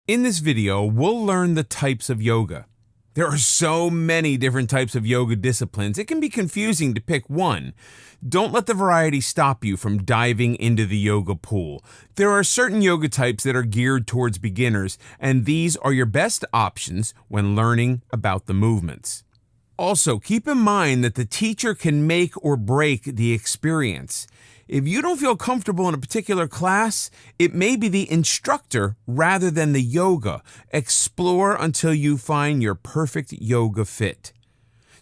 In this video, we'll learn the types of yoga. There are so many different types of yoga disciplines, it can be confusing to pick one. Don't let the variety stop you from diving into the yoga pool. There are certain yoga types that are geared towards beginners, and these are your best options when learning about the movements. Also, keep in mind that the teacher can make or break the experience. If you don't feel comfortable in a particular class, it may be the instructor rather than the yoga. Explore until you find your perfect yoga fit.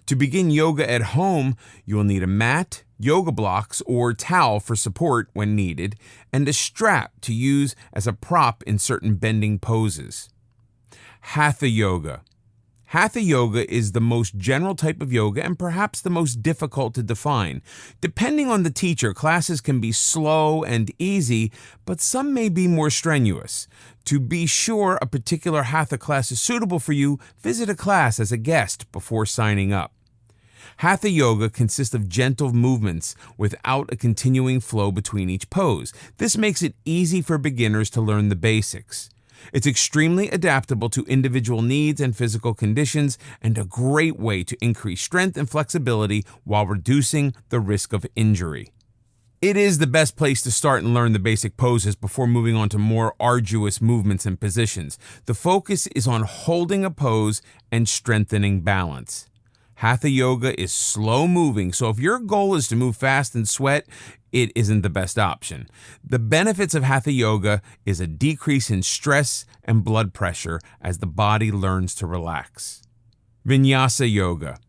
To begin yoga at home, you will need a mat, yoga blocks, or towel for support when needed, and a strap to use as a prop in certain bending poses. Hatha Yoga. Hatha Yoga is the most general type of yoga and perhaps the most difficult to define. Depending on the teacher, classes can be slow and easy, but some may be more strenuous. To be sure a particular Hatha class is suitable for you, visit a class as a guest before signing up. Hatha Yoga consists of gentle movements without a continuing flow between each pose. This makes it easy for beginners to learn the basics. It's extremely adaptable to individual needs and physical conditions, and a great way to increase strength and flexibility while reducing the risk of injury. It is the best place to start and learn the basic poses before moving on to more arduous movements and positions. The focus is on holding a pose and strengthening balance. Hatha Yoga is slow moving, so if your goal is to move fast and sweat, it isn't the best option. The benefits of Hatha Yoga is a decrease in stress and blood pressure as the body learns to relax. Vinyasa Yoga.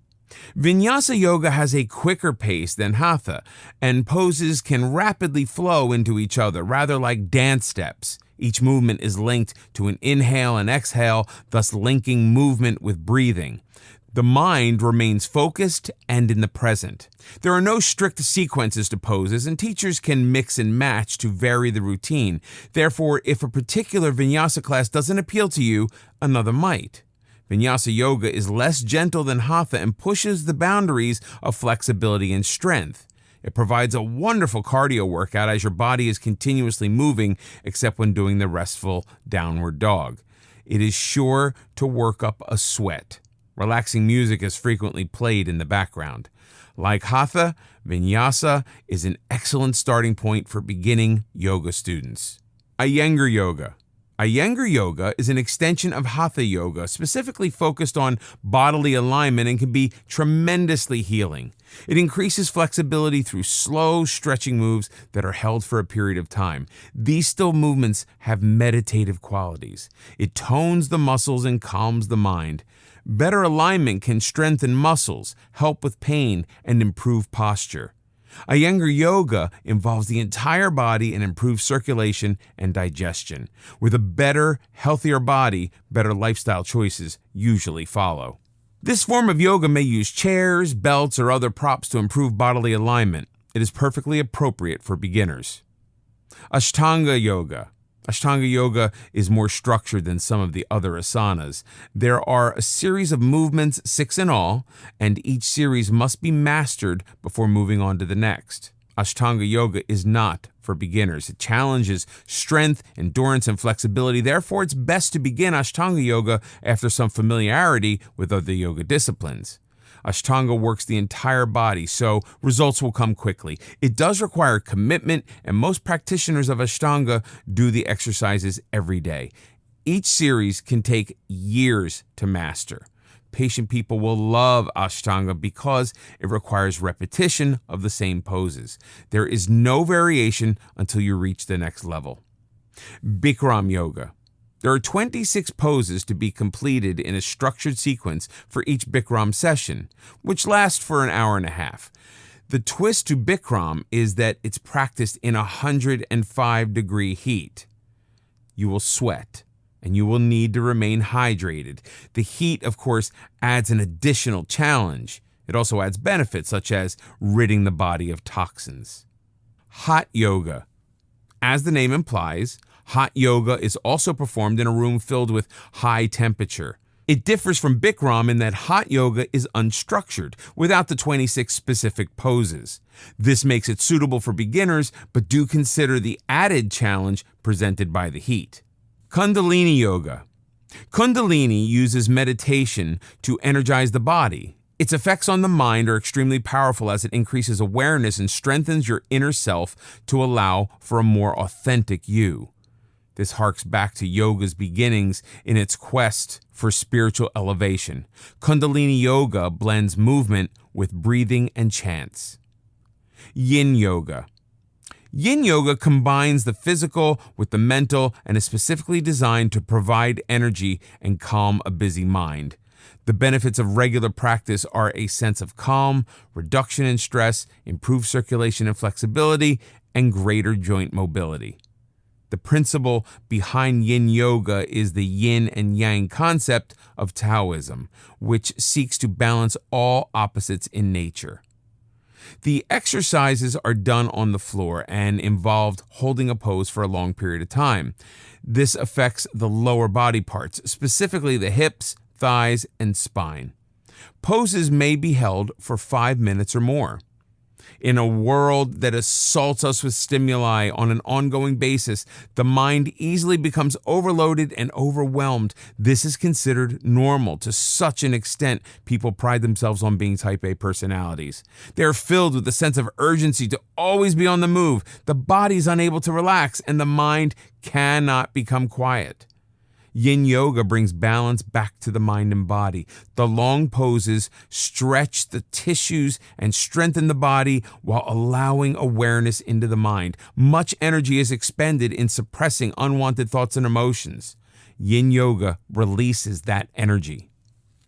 Vinyasa Yoga has a quicker pace than Hatha, and poses can rapidly flow into each other, rather like dance steps. Each movement is linked to an inhale and exhale, thus linking movement with breathing. The mind remains focused and in the present. There are no strict sequences to poses, and teachers can mix and match to vary the routine. Therefore, if a particular Vinyasa class doesn't appeal to you, another might. Vinyasa Yoga is less gentle than Hatha and pushes the boundaries of flexibility and strength. It provides a wonderful cardio workout as your body is continuously moving, except when doing the restful downward dog. It is sure to work up a sweat. Relaxing music is frequently played in the background. Like Hatha, Vinyasa is an excellent starting point for beginning yoga students. Iyengar Yoga. Iyengar Yoga is an extension of Hatha Yoga, specifically focused on bodily alignment, and can be tremendously healing. It increases flexibility through slow stretching moves that are held for a period of time. These still movements have meditative qualities. It tones the muscles and calms the mind. Better alignment can strengthen muscles, help with pain, and improve posture. Iyengar Yoga involves the entire body and improves circulation and digestion. With a better, healthier body, better lifestyle choices usually follow. This form of yoga may use chairs, belts, or other props to improve bodily alignment. It is perfectly appropriate for beginners. Ashtanga Yoga. Ashtanga Yoga is more structured than some of the other asanas. There are a series of movements, 6 in all, and each series must be mastered before moving on to the next. Ashtanga Yoga is not for beginners. It challenges strength, endurance, and flexibility. Therefore, it's best to begin Ashtanga Yoga after some familiarity with other yoga disciplines. Ashtanga works the entire body, so results will come quickly. It does require commitment, and most practitioners of Ashtanga do the exercises every day. Each series can take years to master. Patient people will love Ashtanga because it requires repetition of the same poses. There is no variation until you reach the next level. Bikram Yoga. There are 26 poses to be completed in a structured sequence for each Bikram session, which lasts for an hour and a half. The twist to Bikram is that it's practiced in 105-degree heat. You will sweat, and you will need to remain hydrated. The heat, of course, adds an additional challenge. It also adds benefits, such as ridding the body of toxins. Hatha Yoga. As the name implies, Hatha Yoga is also performed in a room filled with high temperature. It differs from Bikram in that Hatha Yoga is unstructured, without the 26 specific poses. This makes it suitable for beginners, but do consider the added challenge presented by the heat. Kundalini Yoga. Kundalini uses meditation to energize the body. Its effects on the mind are extremely powerful as it increases awareness and strengthens your inner self to allow for a more authentic you. This harks back to yoga's beginnings in its quest for spiritual elevation. Kundalini Yoga blends movement with breathing and chants. Yin Yoga. Yin Yoga combines the physical with the mental and is specifically designed to provide energy and calm a busy mind. The benefits of regular practice are a sense of calm, reduction in stress, improved circulation and flexibility, and greater joint mobility. The principle behind Yin Yoga is the yin and yang concept of Taoism, which seeks to balance all opposites in nature. The exercises are done on the floor and involved holding a pose for a long period of time. This affects the lower body parts, specifically the hips, thighs, and spine. Poses may be held for 5 minutes or more. In a world that assaults us with stimuli on an ongoing basis, the mind easily becomes overloaded and overwhelmed. This is considered normal to such an extent people pride themselves on being type A personalities. They are filled with a sense of urgency to always be on the move. The body is unable to relax and the mind cannot become quiet. Yin Yoga brings balance back to the mind and body. The long poses stretch the tissues and strengthen the body while allowing awareness into the mind. Much energy is expended in suppressing unwanted thoughts and emotions. Yin Yoga releases that energy.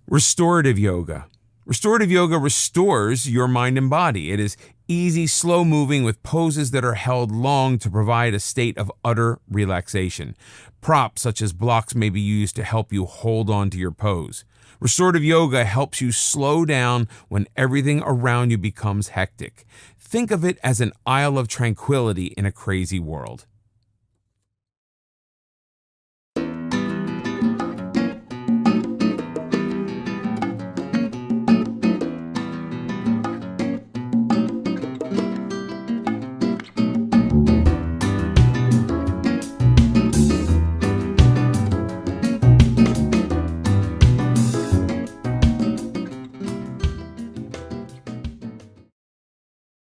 Restorative Yoga. Restorative Yoga restores your mind and body. It is easy, slow moving with poses that are held long to provide a state of utter relaxation. Props such as blocks may be used to help you hold on to your pose. Restorative Yoga helps you slow down when everything around you becomes hectic. Think of it as an isle of tranquility in a crazy world.